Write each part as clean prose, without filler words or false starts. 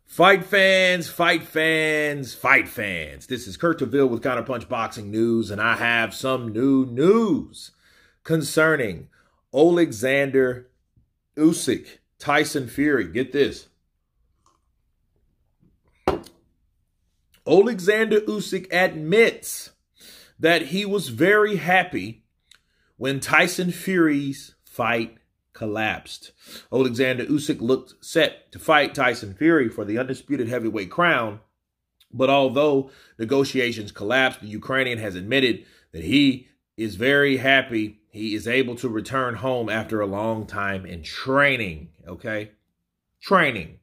Fight fans, fight fans, fight fans. This is Kurt DeVille with Counterpunch Boxing News, and I have some new news concerning Oleksandr Usyk, Tyson Fury. Get this. Oleksandr Usyk admits that he was very happy when Tyson Fury's fight collapsed. Oleksandr Usyk looked set to fight Tyson Fury for the undisputed heavyweight crown, but although negotiations collapsed, the Ukrainian has admitted that he is very happy he is able to return home after a long time in training, Training.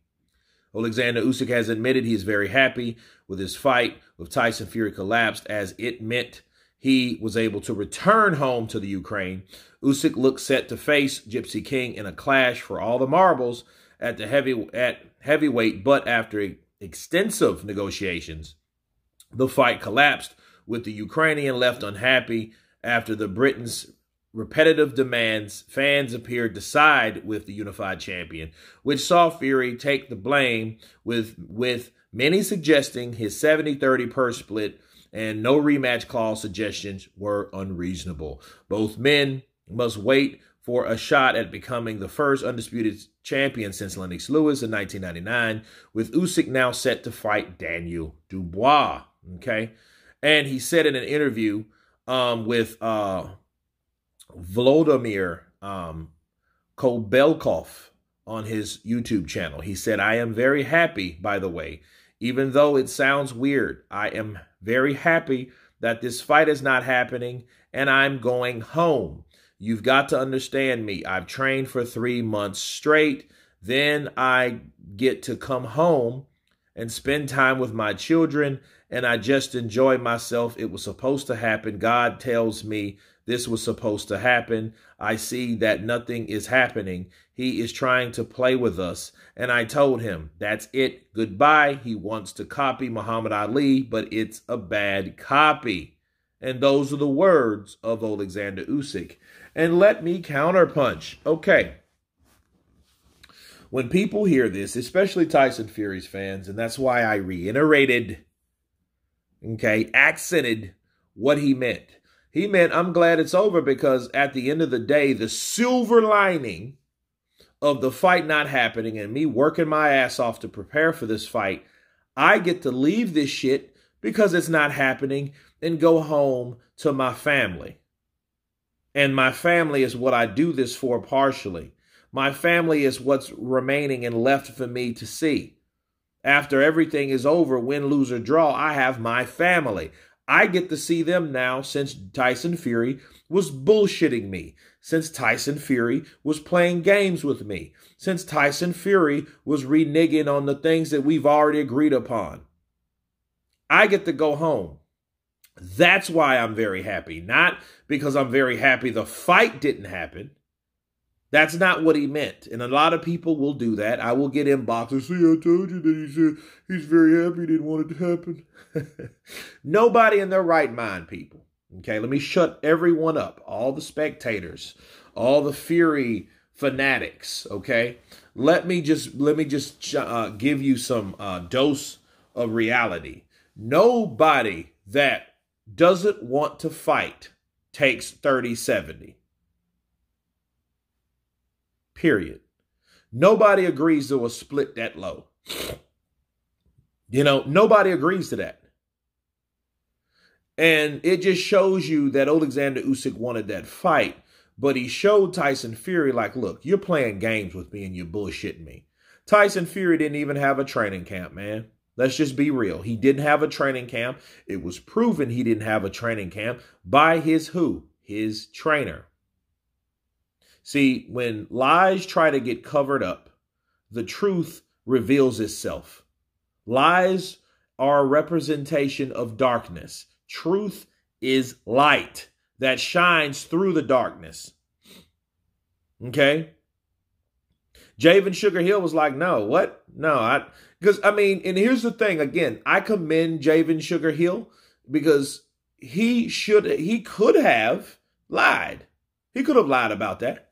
Oleksandr Usyk has admitted he is very happy with his fight with Tyson Fury collapsed, as it meant he was able to return home to the Ukraine. Usyk looks set to face Gypsy King in a clash for all the marbles at heavyweight, but after extensive negotiations, the fight collapsed, with the Ukrainian left unhappy. After the Britain's repetitive demands, fans appeared to side with the unified champion, which saw Fury take the blame, with many suggesting his 70-30 purse split and no rematch clause suggestions were unreasonable. Both men must wait for a shot at becoming the first undisputed champion since Lennox Lewis in 1999, with Usyk now set to fight Daniel Dubois, And he said in an interview with Volodymyr Kobelkov on his YouTube channel, he said, "I am very happy, by the way. Even though it sounds weird, I am very happy that this fight is not happening and I'm going home. You've got to understand me. I've trained for 3 months straight. Then I get to come home and spend time with my children, and I just enjoy myself. It was supposed to happen. God tells me this was supposed to happen. I see that nothing is happening. He is trying to play with us. And I told him, that's it. Goodbye. He wants to copy Muhammad Ali, but it's a bad copy." And those are the words of Oleksandr Usyk. And let me counterpunch. When people hear this, especially Tyson Fury's fans, and that's why I reiterated, accented what he meant. He meant, I'm glad it's over, because at the end of the day, the silver lining of the fight not happening and me working my ass off to prepare for this fight, I get to leave this shit because it's not happening and go home to my family. And my family is what I do this for partially. My family is what's remaining and left for me to see. After everything is over, win, lose, or draw, I have my family. I get to see them now, since Tyson Fury was bullshitting me, since Tyson Fury was playing games with me, since Tyson Fury was reneging on the things that we've already agreed upon. I get to go home. That's why I'm very happy, not because I'm very happy the fight didn't happen. That's not what he meant. And a lot of people will do that. I will get inboxes. See, I told you that he said he's very happy he didn't want it to happen. Nobody in their right mind, people. Let me shut everyone up. All the spectators, all the Fury fanatics. Let me just give you some dose of reality. Nobody that doesn't want to fight takes 30-70. Period. Nobody agrees to a split that low. Nobody agrees to that. And it just shows you that Oleksandr Usyk wanted that fight, but he showed Tyson Fury, like, look, you're playing games with me and you're bullshitting me. Tyson Fury didn't even have a training camp, man. Let's just be real. He didn't have a training camp. It was proven he didn't have a training camp by his who? His trainer. See, when lies try to get covered up, the truth reveals itself. Lies are a representation of darkness. Truth is light that shines through the darkness. Javen Sugar Hill was like, no, what? No, and here's the thing. Again, I commend Javen Sugar Hill because he could have lied. He could have lied about that.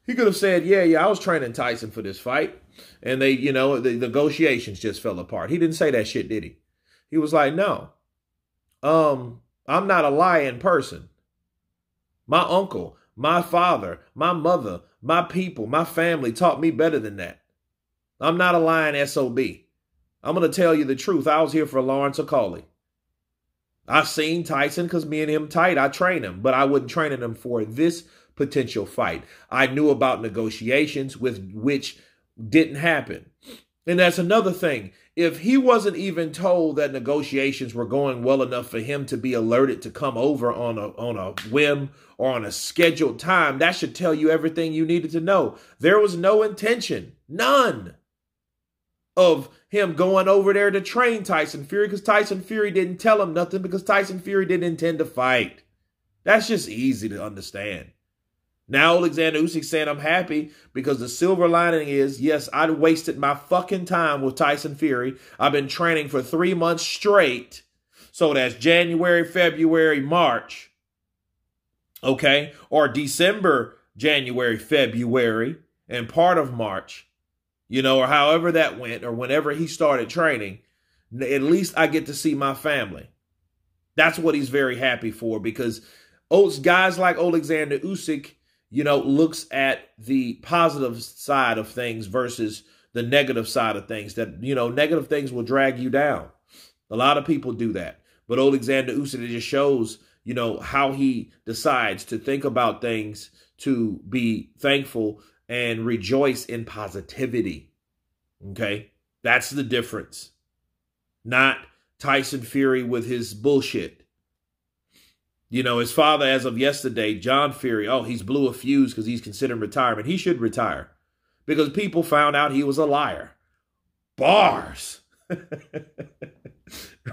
He could have said, yeah, I was training Tyson for this fight. And they, the negotiations just fell apart. He didn't say that shit, did he? He was like, no, I'm not a lying person. My uncle, my father, my mother, my people, my family taught me better than that. I'm not a lying SOB. I'm going to tell you the truth. I was here for Lawrence Okolie. I seen Tyson because me and him tight. I trained him, but I wasn't training him for this potential fight. I knew about negotiations with which didn't happen. And that's another thing. If he wasn't even told that negotiations were going well enough for him to be alerted to come over on a whim or on a scheduled time, that should tell you everything you needed to know. There was no intention, none, of him going over there to train Tyson Fury because Tyson Fury didn't tell him nothing because Tyson Fury didn't intend to fight. That's just easy to understand. Now Oleksandr Usyk saying I'm happy because the silver lining is, yes, I wasted my fucking time with Tyson Fury. I've been training for 3 months straight. So that's January, February, March. Okay? Or December, January, February, and part of March. Or however that went, or whenever he started training, at least I get to see my family. That's what he's very happy for because guys like Oleksandr Usyk, looks at the positive side of things versus the negative side of things. That, negative things will drag you down. A lot of people do that. But Oleksandr Usyk, it just shows, how he decides to think about things, to be thankful and rejoice in positivity. Okay? That's the difference. Not Tyson Fury with his bullshit. His father, as of yesterday, John Fury, he's blew a fuse because he's considering retirement. He should retire because people found out he was a liar. Bars.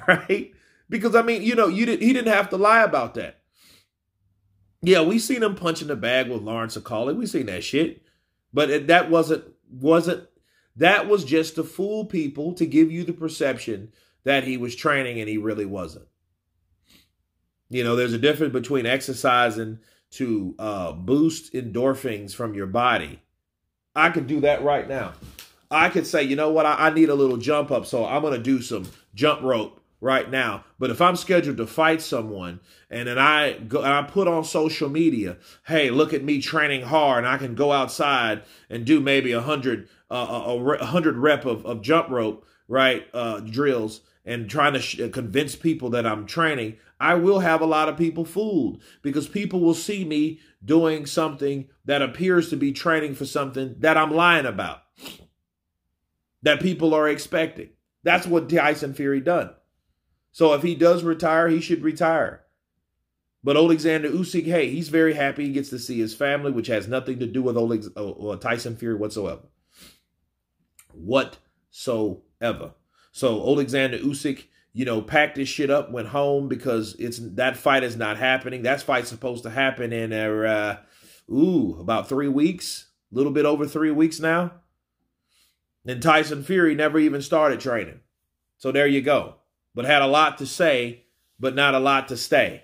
Right? Because, he didn't have to lie about that. Yeah, we seen him punching the bag with Lawrence Okolie. We seen that shit. But that was just to fool people, to give you the perception that he was training and he really wasn't. There's a difference between exercising to boost endorphins from your body. I could do that right now. I could say, you know what, I need a little jump up, so I'm going to do some jump rope right now. But if I'm scheduled to fight someone and then I put on social media, hey, look at me training hard, and I can go outside and do maybe 100 rep of jump rope, right, drills, and trying to convince people that I'm training, I will have a lot of people fooled because people will see me doing something that appears to be training for something that I'm lying about, that people are expecting. That's what Tyson Fury done. So if he does retire, he should retire. But Oleksandr Usyk, hey, he's very happy. He gets to see his family, which has nothing to do with Tyson Fury whatsoever. So Oleksandr Usyk, packed his shit up, went home because that fight is not happening. That fight's supposed to happen in about 3 weeks, a little bit over 3 weeks now. And Tyson Fury never even started training. So there you go. But had a lot to say, but not a lot to stay.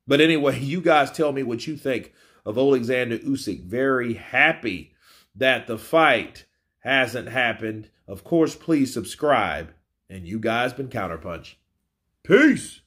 But anyway, you guys tell me what you think of Oleksandr Usyk. Very happy that the fight hasn't happened. Of course, please subscribe. And you guys been Counterpunch. Peace.